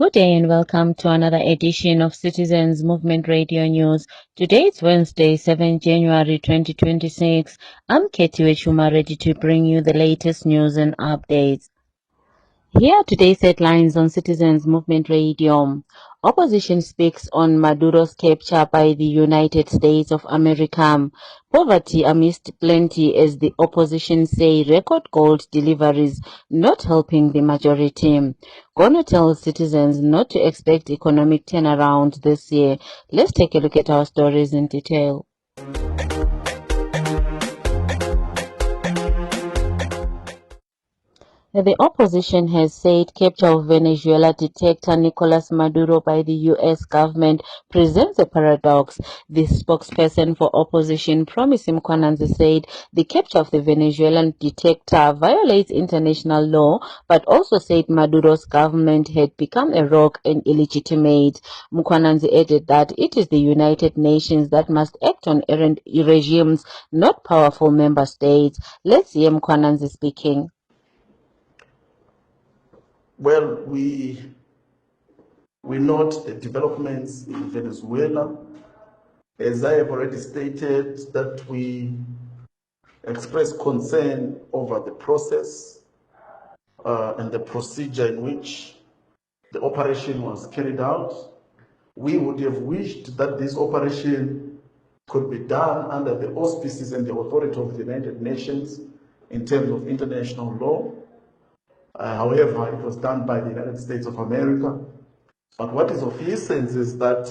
Good day and welcome to another edition of Citizens Movement Radio News. Today is Wednesday, 7 January 2026. I'm Katie Wechuma, ready to bring you the latest news and updates. Here are today's headlines on Citizens Movement Radio. Opposition speaks on Maduro's capture by the United States of America. Poverty amidst plenty as the opposition say record gold deliveries not helping the majority. Gono tells citizens not to expect economic turnaround this year. Let's take a look at our stories in detail. The opposition has said capture of Venezuela dictator Nicolas Maduro by the U.S. government presents a paradox. The spokesperson for opposition, Promise Mkhwananzi, said the capture of the Venezuelan dictator violates international law, but also said Maduro's government had become a rogue and illegitimate. Mkhwananzi added that it is the United Nations that must act on errant regimes, not powerful member states. Let's hear Mkhwananzi speaking. Well, we note the developments in Venezuela. As I have already stated, that we express concern over the process and the procedure in which the operation was carried out. We would have wished that this operation could be done under the auspices and the authority of the United Nations in terms of international law. However, it was done by the United States of America. But what is of essence is that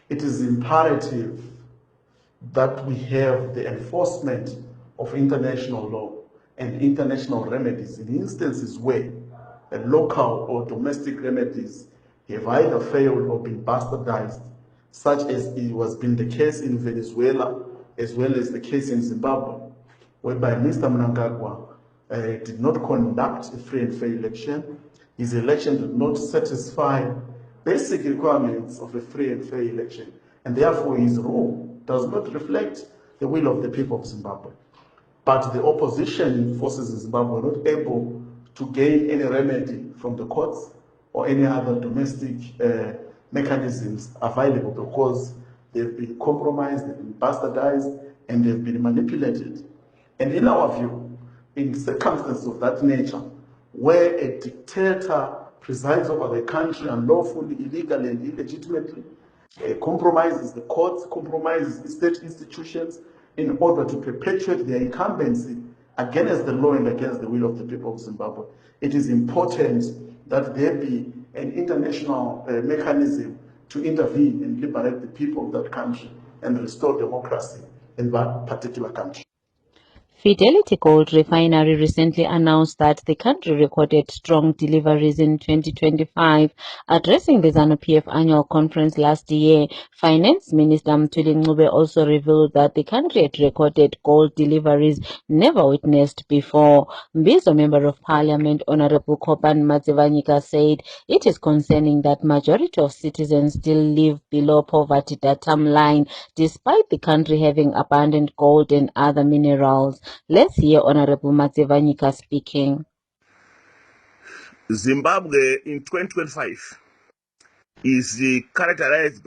it is imperative that we have the enforcement of international law and international remedies in instances where local or domestic remedies have either failed or been bastardized, such as it was been the case in Venezuela as well as the case in Zimbabwe, whereby Mr. Mnangagwa did not conduct a free and fair election. His election did not satisfy basic requirements of a free and fair election, and therefore his rule does not reflect the will of the people of Zimbabwe. But the opposition forces in Zimbabwe were not able to gain any remedy from the courts or any other domestic mechanisms available because they've been compromised, they've been bastardized, and they've been manipulated. And in our view, in circumstances of that nature, where a dictator presides over the country unlawfully, illegally, and illegitimately, compromises the courts, compromises state institutions in order to perpetuate their incumbency against the law and against the will of the people of Zimbabwe, it is important that there be an international mechanism to intervene and liberate the people of that country and restore democracy in that particular country. Fidelity Gold Refinery recently announced that the country recorded strong deliveries in 2025. Addressing the ZANU-PF annual conference last year, Finance Minister Mthuli Ncube also revealed that the country had recorded gold deliveries never witnessed before. Mbizo Member of Parliament Honorable Kopan Matsivanyika said it is concerning that majority of citizens still live below poverty datum line despite the country having abundant gold and other minerals. Let's hear Honorable Matsivanyika speaking. Zimbabwe in 2025 is characterized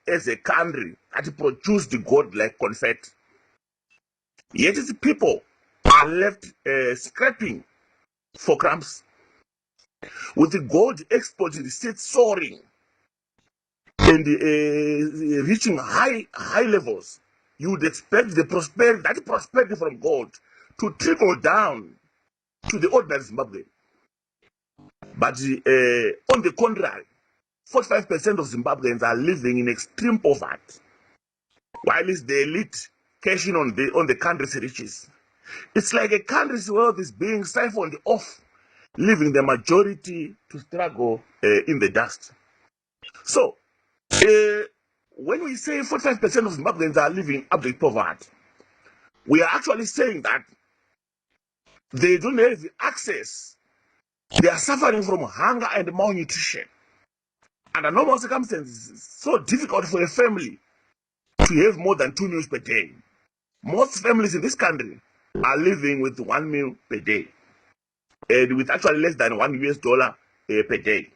as a country that produced gold like confetti. Yet its people are left scrapping for crumbs. With the gold export in the state soaring and reaching high levels, you would expect the prosperity from gold to trickle down to the ordinary Zimbabwe. But on the contrary, 45% of Zimbabweans are living in extreme poverty, while the elite cashing on the country's riches. It's like a country's wealth is being siphoned off, leaving the majority to struggle in the dust. So, when we say 45% of Zimbabweans are living in abject poverty, we are actually saying that they don't have access. They are suffering from hunger and malnutrition. Under normal circumstances, it's so difficult for a family to have more than 2 meals per day. Most families in this country are living with 1 meal per day, and with actually less than $1 per day.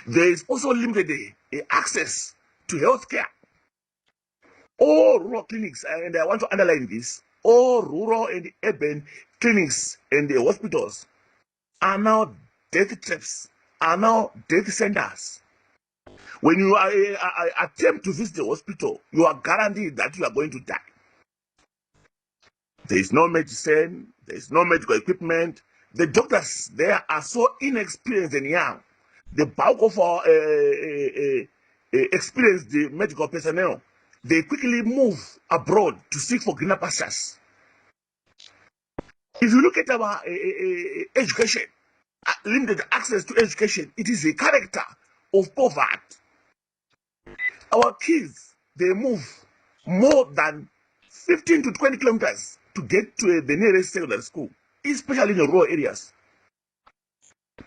There is also limited access to healthcare. All rural clinics, and I want to underline this, all rural and urban clinics and the hospitals are now death traps, are now death centers. When you attempt to visit the hospital, you are guaranteed that you are going to die. There is no medicine, there is no medical equipment. The doctors there are so inexperienced and young. The bulk of our experienced medical personnel, they quickly move abroad to seek for greener pastures. If you look at our education, limited access to education, it is a character of poverty. Our kids, they move more than 15 to 20 kilometers to get to the nearest secondary school, especially in the rural areas.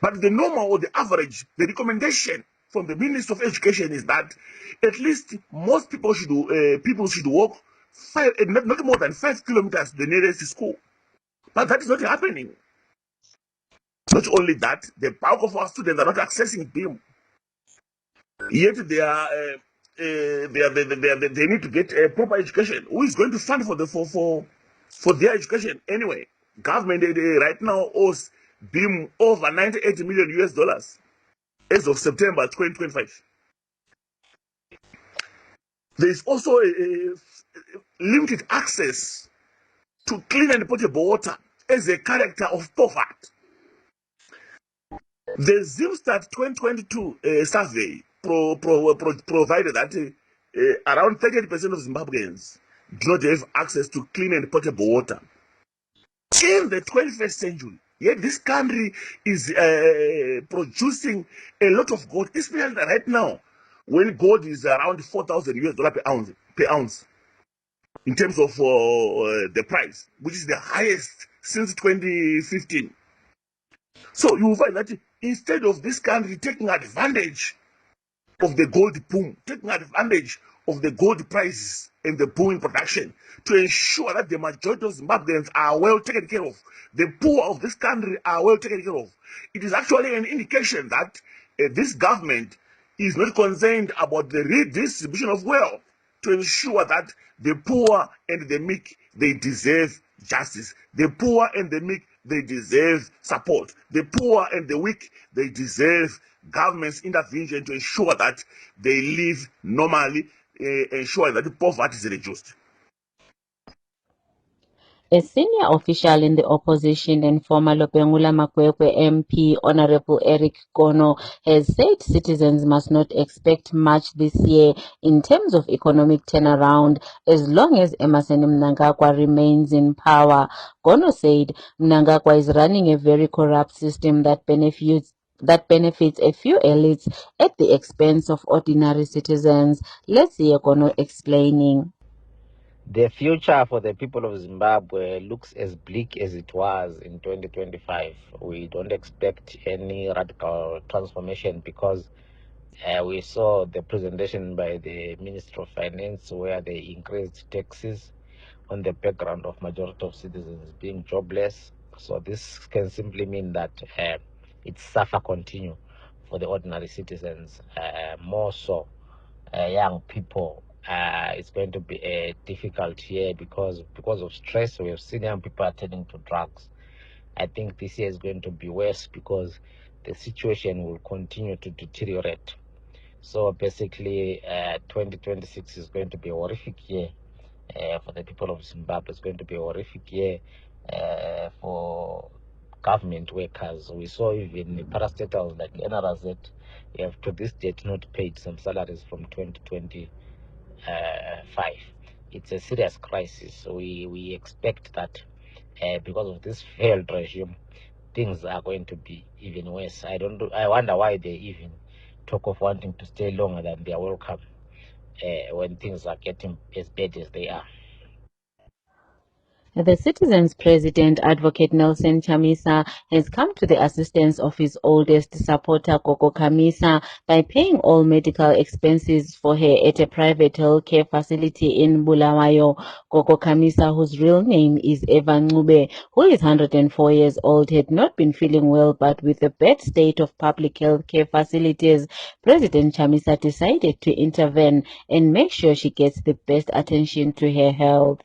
But the normal or the average, the recommendation from the Minister of Education is that at least most people should walk not more than 5 kilometers to the nearest school. But that is not happening. Not only that, the bulk of our students are not accessing BIM. Yet they need to get a proper education. Who is going to fund for their education anyway? Government right now owes BIM over 98 million US dollars as of September 2025. There is also a limited access to clean and potable water as a character of poverty. The Zimstat 2022 survey provided that around 38% of Zimbabweans do not have access to clean and potable water. In the 21st century, yet this country is producing a lot of gold, especially right now when gold is around 4,000 US dollar per ounce in terms of the price, which is the highest since 2015. So you will find that instead of this country taking advantage of the gold boom, taking advantage of the gold prices and the boom in production to ensure that the majority of Zimbabweans are well taken care of, the poor of this country are well taken care of, it is actually an indication that this government is not concerned about the redistribution of wealth to ensure that the poor and the meek, they deserve justice. The poor and the meek, they deserve support. The poor and the weak, they deserve government's intervention to ensure that they live normally, ensure that the poverty is reduced. A senior official in the opposition and former Lopengula Makwekwe MP, Honorable Eric Kono, has said citizens must not expect much this year in terms of economic turnaround as long as Emmerson Mnangagwa remains in power. Kono said Mnangagwa is running a very corrupt system that benefits a few elites at the expense of ordinary citizens. Let's hear Kono explaining. The future for the people of Zimbabwe looks as bleak as it was in 2025. We don't expect any radical transformation because we saw the presentation by the Minister of Finance where they increased taxes on the background of majority of citizens being jobless. So this can simply mean that it's suffer continue for the ordinary citizens, more so young people. It's going to be a difficult year because of stress. We have seen young people are turning to drugs. I think this year is going to be worse because the situation will continue to deteriorate. So basically, 2026 is going to be a horrific year for the people of Zimbabwe. It's going to be a horrific year for government workers. We saw even parastatals like NRZ have to this date not paid some salaries from 2025. It's a serious crisis. We expect that because of this failed regime, things are going to be even worse. I wonder why they even talk of wanting to stay longer than they are welcome when things are getting as bad as they are. The Citizens President, Advocate Nelson Chamisa, has come to the assistance of his oldest supporter, Gogo Kamisa, by paying all medical expenses for her at a private healthcare facility in Bulawayo. Gogo Kamisa, whose real name is Evan Ngube, who is 104 years old, had not been feeling well, but with the bad state of public healthcare facilities, President Chamisa decided to intervene and make sure she gets the best attention to her health.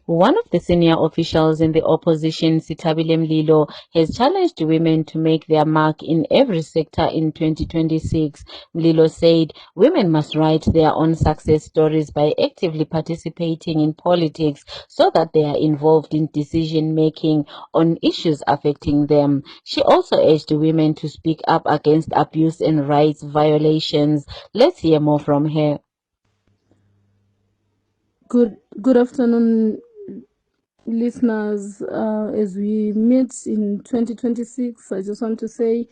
One of the senior officials in the opposition, Sitabile Mlilo, has challenged women to make their mark in every sector in 2026. Mlilo said women must write their own success stories by actively participating in politics so that they are involved in decision-making on issues affecting them. She also urged women to speak up against abuse and rights violations. Let's hear more from her. Good afternoon, listeners. As we meet in 2026, I just want to say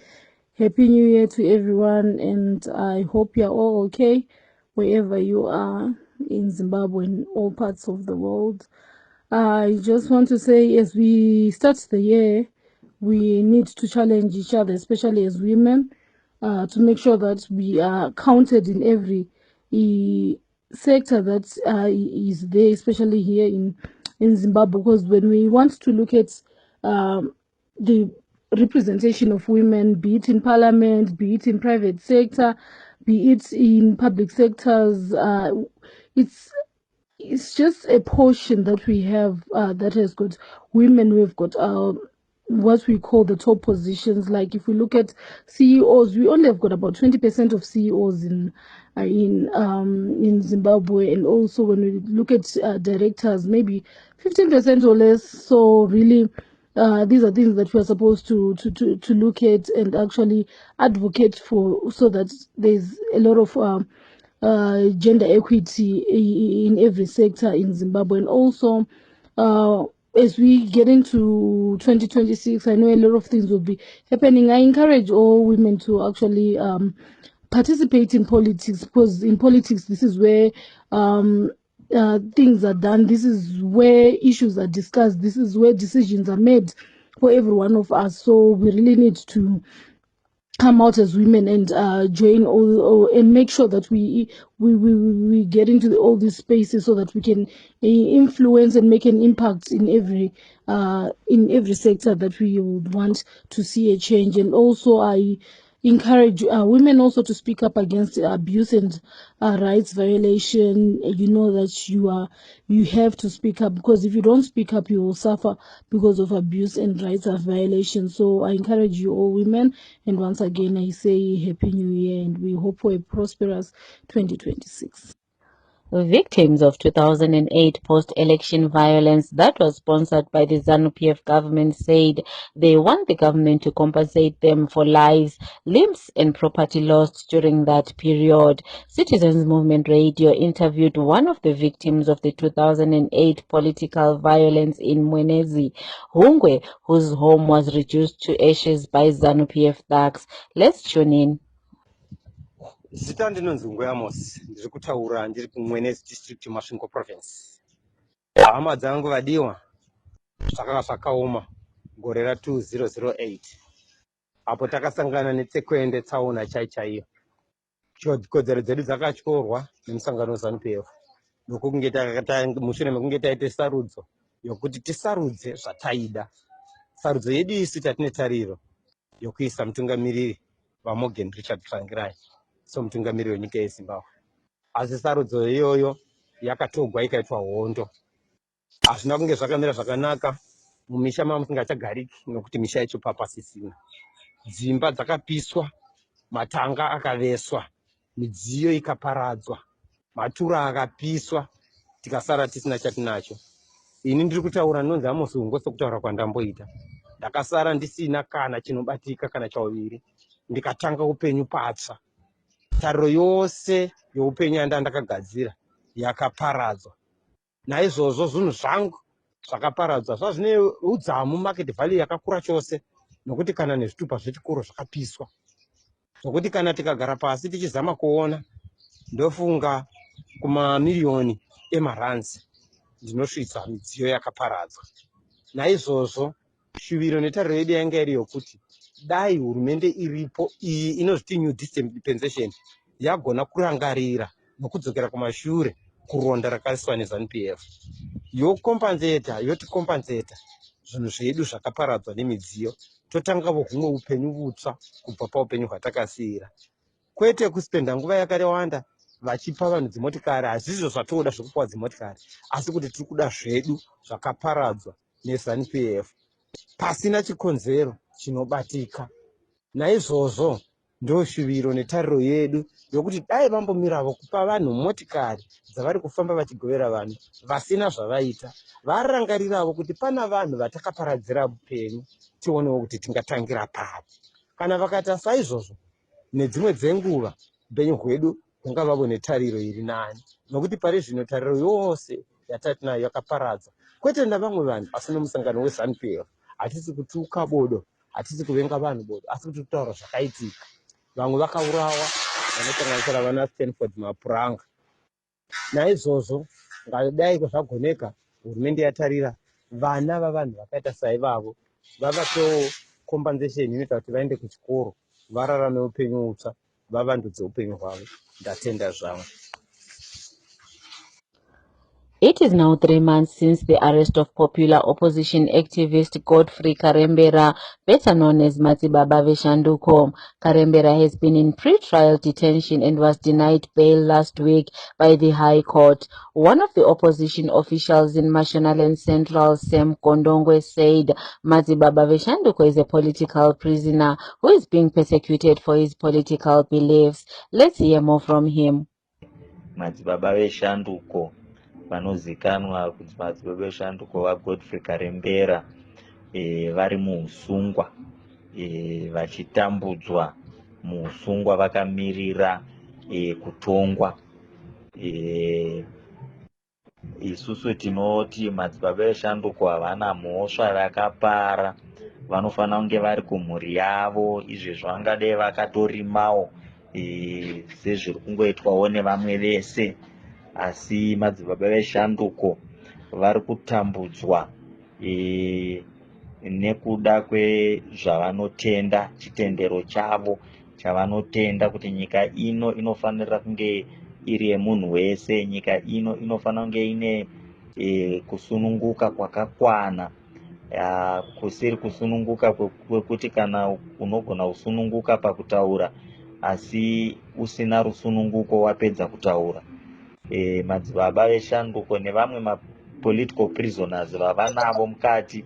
Happy New Year to everyone, and I hope you're all okay wherever you are in Zimbabwe and all parts of the world. I just want to say, as we start the year, we need to challenge each other, especially as women, to make sure that we are counted in every sector that is there, especially here in Zimbabwe. Because when we want to look at the representation of women, be it in parliament, be it in private sector, be it in public sectors, it's just a portion that we have that has got women. We've got what we call the top positions. Like if we look at CEOs, we only have got about 20% of CEOs in Zimbabwe, and also when we look at directors, maybe 15% or less. So really, these are things that we are supposed to look at and actually advocate for, so that there's a lot of gender equity in every sector in Zimbabwe. And also, as we get into 2026, I know a lot of things will be happening. I encourage all women to actually participate in politics, because in politics, this is where things are done. This is where issues are discussed. This is where decisions are made for every one of us. So we really need to come out as women and join all and make sure that we get into all these spaces, so that we can influence and make an impact in every sector that we would want to see a change. And also I encourage women also to speak up against abuse and rights violation. You know that you have to speak up, because if you don't speak up, you will suffer because of abuse and rights violation. So I encourage you all women, and once again I say Happy New Year, and we hope for a prosperous 2026. Victims of 2008 post-election violence that was sponsored by the ZANU-PF government said they want the government to compensate them for lives, limbs and property lost during that period. Citizens Movement Radio interviewed one of the victims of the 2008 political violence in Mwenezi, Hungwe, whose home was reduced to ashes by ZANU-PF thugs. Let's tune in. Zita ndinonzi Ngwe Amos, ndiri kutaura ndiri kuMwenezi district Masvingo province. Hama dzangu vadiwa zvakanga zvakaoma gore ra2008 apo takasangana netsekwende tsaona chaiyo. Kodzero dzedu dzakatyorwa nemusangano ZANU-PF mushure mekunge taita sarudzo yokuti tisarudze zvataida. Sarudzo yedu isi tatine tariro yokuisa mutungamiriri vaMorgan Richard Tsvangirai somutungamiriri wenyika yeZimbabwe. Asi sarudzo iyoyo yakatogwa ikaitwa hondo. Hazvina kunge zvakamira zvakanaka mumisha mamusingachagariki, nokuti misha yacho papasisina. Dzimba dzakapiswa, matanga akaveswa, midziyo ikaparadzwa, matura akapiswa, tikasara tisina chatinacho. Ini ndiri kutaura ndinonzi Amos Hungwe sokutaura kwandamboita. Ndakasara ndisina kana chinobatika kana chauviri, ndikatanga upenyu patsva. Tariro yose youpenyu yanda ndakagadzira yakaparadzwa. Naizvozvo zvinhu zvangu zvakaparadzwa zvazvine udzamu market value yakakura chose, nokuti kana nezvitupa zvechikoro zvakapiswa, zvokuti kana tikagara pasi tichizama kuona, ndofunga kumamiliyoni emaranzi. ndinosvitsa midziyo yakaparadzwa. Naizvozvo shuviro netariro yedu yanga iri yokuti dai hurumende iripo iyi inozviti new dispensation yagona kurangarira nokudzokera kumashure kuronda rakaiswa neZANU-PF, yotikompenzeta zvinhu zvedu zvakaparadzwa nemidziyo, totangawo humwe upenyu butsva kubva paupenyu hwatakasiyira, kwete kuspenda nguva yakawanda vachipa vanhu dzimotikari. Hazvizvo zvatoda zvekupa dzimotikari, asi kuti tiri kuda zvedu zvakaparadzwa neZANU-PF pasina chikonzero chinobatika. Naizvozvo ndo shuviro netariro yedu yokuti dai vambomirawo kupa vanhu motikari dzavari kufamba vachigovera vanhu vasina zvavaita, varangarirawo kuti pana vanhu vatakaparadzira upenyu, tionewo kuti tingatangira pari. Kana vakaita saizvozvo, nedzimwe dzenguva upenyu hwedu hungavawo netariro iri nani, nokuti pari zvino tariro yose yatatinayo yakaparadza, kwete navamwe vanhu asi nomusangano weZANU-PF. Hatisi kutuka bodo, hatisi kuvenga vanhu bodo, asi kuti kutaura zvakaitika. Vamwe vakaurawa, vanosanganisira vana Stanford Mapuranga. Naizvozvo ngadai zvagoneka hurumende yatarira vana vavanhu vakaita saivavo vavapewo compensation inoita kuti vaende kuchikoro, vararame upenyu hutsva, vavandudze upenyu hwavo. Ndatenda zvangu. It is now 3 months since the arrest of popular opposition activist Godfrey Karembera, better known as Matsibaba Veshanduko. Karembera has been in pre-trial detention and was denied bail last week by the High Court. One of the opposition officials in Mashonaland Central, Sam Kondongwe, said Matsibaba Veshanduko is a political prisoner who is being persecuted for his political beliefs. Let's hear more from him. Matsibaba Veshanduko vanozikanwa kuti Matsibaba Veshanduko vaGodfrey Karembera vari muusungwa, vachitambudzwa muusungwa vakamirira kutongwa. Isusu tinoti Matsibaba Veshanduko havana mhosva yakapara, vanofanira kunge vari kumhuri yavo, izvezvo vangadai vakatorimawo sezviri kungoitwawo nevamwe vese, asi Matsibaba Veshanduko vari kutambudzwa nekuda kwezvavanotenda, chitendero chavo chavanotenda kuti nyika ino inofanira kunge iri yemunhu wese, nyika ino inofanira kunge ine kusununguka kwakakwana, kusiri kusununguka kwekuti kana unogona kusununguka pakutaura asi usina rusununguko wapedza kutaura. Madzibaba Veshanduko nevamwe mapolitical prisoners vavanavo mukati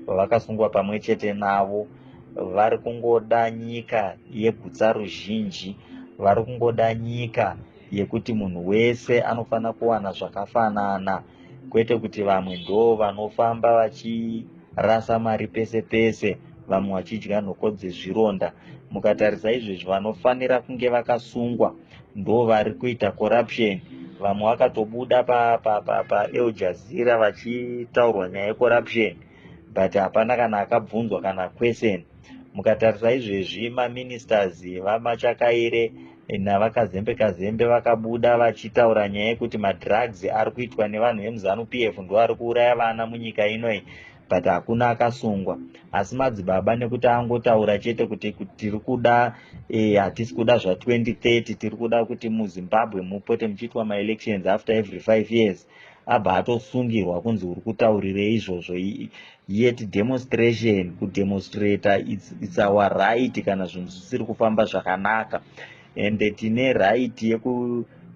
vavakasungwa pamwe chete navo vari kungoda nyika yegutsa ruzhinji, vari kungoda nyika yekuti munhu wese anofanira kuwana zvakafanana, kwete kuti vamwe ndo vanofamba vachirasa mari pese pese, vamwe vachidya nhoko dzezvironda. Mukatarisa izvezvi vanofanira kunge vakasungwa ndo vari kuita corruption. Vamwe vakatobuda paEl Jazeera vachitaurwa nyaya yecorruption, but hapana kana akabvunzwa kana question. Mukatarisa izvezvi maministers vamachakaire navakazembe kazembe vakabuda vachitaura nyaya yekuti madrugs ari kuitwa nevanhu vemuZANU-PF ndo ari kuuraya vana munyika inoi, but hakuna akasungwa. Asi madzibaba nekuti angotaura chete kuti tiri kuda hatisi kuda zva2030, tiri kuda kuti muZimbabwe mupote muchiitwa maelections after every 5 years, abva atosungirwa kunzi uri kutaurirei izvozvo. Yet demonstration, kudemonstrata it's our right kana zvinhu zvisiri kufamba zvakanaka, and tine right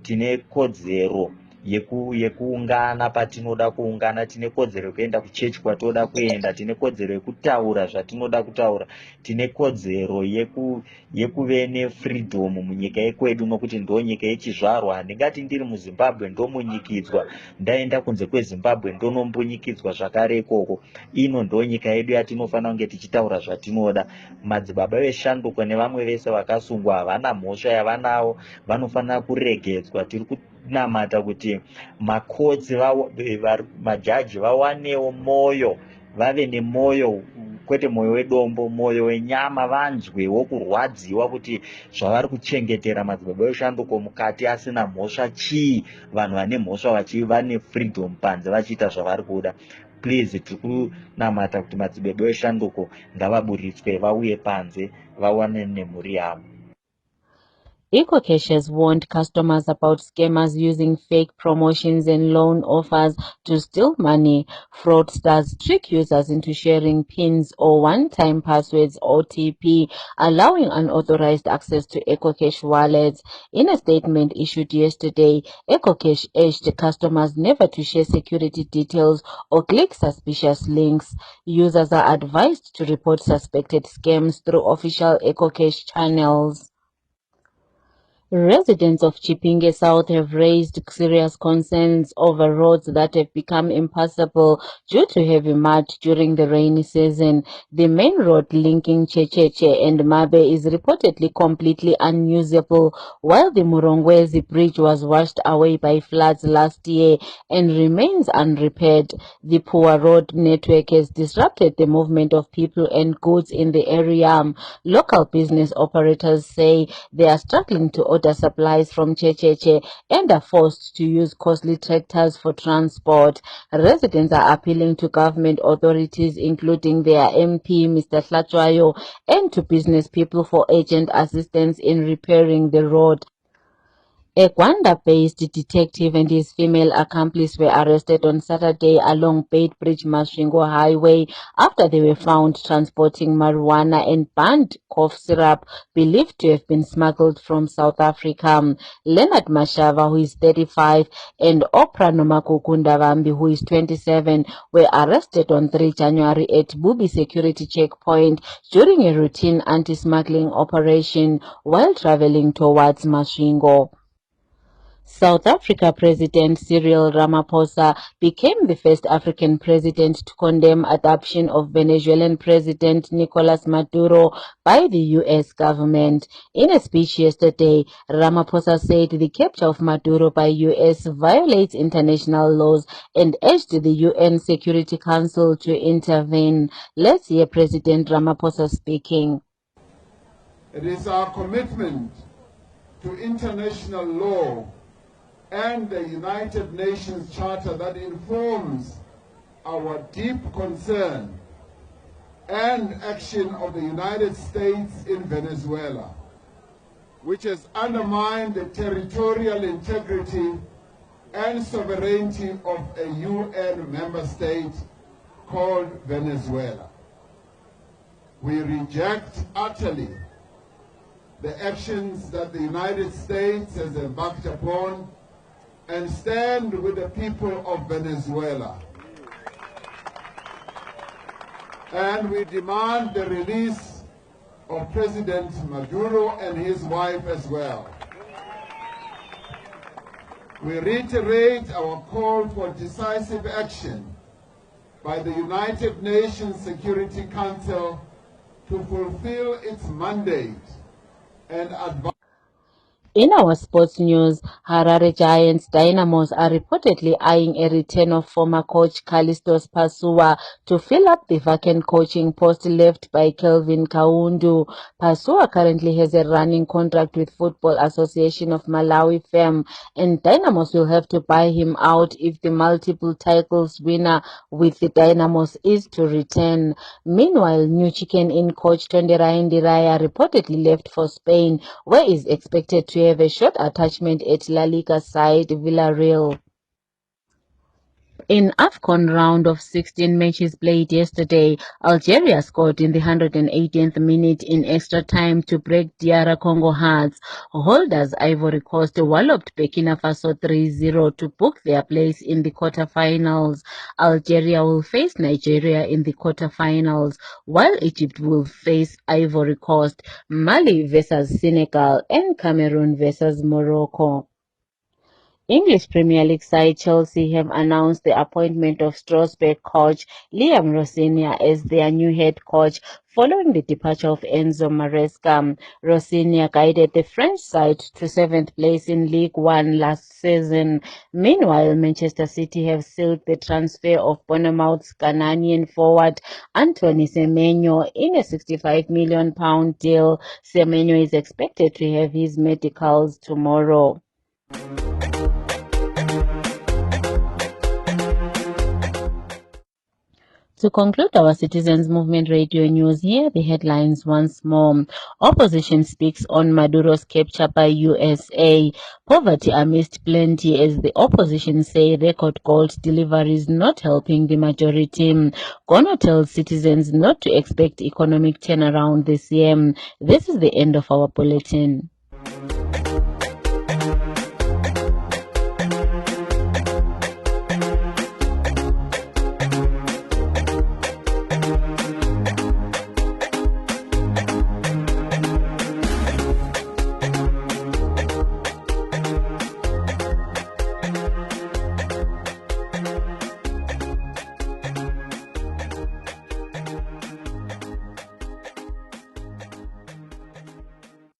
tine kodzero yekuungana patinoda kuungana, tine kodzero yekuenda kuchechi kwatoda kuenda, tine kodzero yekutaura zvatinoda kutaura, tine kodzero yekuve nefreedom munyika yekwedu, nokuti ndo nyika yechizvarwa. Handingati ndiri muZimbabwe ndomunyikidzwa, ndaenda kunze kweZimbabwe ndonombunyikidzwa zvakare ikoko. Ino ndo nyika yedu yatinofanira kunge tichitaura zvatinoda. Madzibaba Veshanduko nevamwe vese vakasungwa havana mhosva yavanawo, vanofanira kuregedzwa. Tiri kunamata kuti makotsi majaji vawanewo moyo, vave nemwoyo kwete mwoyo wedombo, mwoyo wenyama, vanzwewo kurwadziwa kuti zvavari kuchengetera madzibaba eshanduko mukati asina mhosva chii, vanhu vane mhosva vane freedom panze vachiita zvavari kuda. Please, tiri kunamata kuti madzibaba eshanduko ngavaburitswe vauye panze vawane nemhuri yavo. EcoCash has warned customers about scammers using fake promotions and loan offers to steal money. Fraudsters trick users into sharing PINs or one-time passwords (OTP), allowing unauthorized access to EcoCash wallets. In a statement issued yesterday, EcoCash urged customers never to share security details or click suspicious links. Users are advised to report suspected scams through official EcoCash channels. Residents of Chipinge South have raised serious concerns over roads that have become impassable due to heavy mud during the rainy season. The main road linking Checheche and Mabe is reportedly completely unusable, while the Murongwezi Bridge was washed away by floods last year and remains unrepaired. The poor road network has disrupted the movement of people and goods in the area. Local business operators say they are struggling to order supplies from Checheche and are forced to use costly tractors for transport. Residents are appealing to government authorities, including their MP, Mr. Hlachwayo, and to business people for urgent assistance in repairing the road. A Gwanda-based detective and his female accomplice were arrested on Saturday along Beitbridge Masvingo Highway after they were found transporting marijuana and banned cough syrup believed to have been smuggled from South Africa. Leonard Mashava, who is 35, and Oprah Nomakukundavambi, who is 27, were arrested on 3 January at Bubi Security Checkpoint during a routine anti-smuggling operation while traveling towards Masvingo. South Africa President Cyril Ramaphosa became the first African president to condemn adoption of Venezuelan President Nicolas Maduro by the U.S. government. In a speech yesterday, Ramaphosa said the capture of Maduro by U.S. violates international laws and urged the UN Security Council to intervene. Let's hear President Ramaphosa speaking. It is our commitment to international law and the United Nations Charter that informs our deep concern and action of the United States in Venezuela, which has undermined the territorial integrity and sovereignty of a UN member state called Venezuela. We reject utterly the actions that the United States has embarked upon and stand with the people of Venezuela. And we demand the release of President Maduro and his wife as well. We reiterate our call for decisive action by the United Nations Security Council to fulfill its mandate and advance. In our sports news, Harare Giants Dynamos are reportedly eyeing a return of former coach Callistos Pasua to fill up the vacant coaching post left by Kelvin Kaundu. Pasua currently has a running contract with Football Association of Malawi (FEM), and Dynamos will have to buy him out if the multiple titles winner with the Dynamos is to return. Meanwhile, new chicken-in coach Tonderai Ndiraya reportedly left for Spain, where he is expected to have a short attachment at La Liga side Villarreal. In AFCON round of 16 matches played yesterday, Algeria scored in the 118th minute in extra time to break DR Congo hearts. Holders Ivory Coast walloped Burkina Faso 3-0 to book their place in the quarterfinals. Algeria will face Nigeria in the quarterfinals, while Egypt will face Ivory Coast, Mali versus Senegal, and Cameroon versus Morocco. English Premier League side Chelsea have announced the appointment of Strasbourg coach Liam Rosenior as their new head coach following the departure of Enzo Maresca. Rosenior guided the French side to 7th place in League One last season. Meanwhile, Manchester City have sealed the transfer of Bournemouth's Ghanaian forward Anthony Semenyo in a £65 million deal. Semenyo is expected to have his medicals tomorrow. To conclude our Citizens Movement Radio News, here are the headlines once more. Opposition speaks on Maduro's capture by USA. Poverty amidst plenty as the opposition say record gold delivery is not helping the majority. Gono tells citizens not to expect economic turnaround this year. This is the end of our bulletin.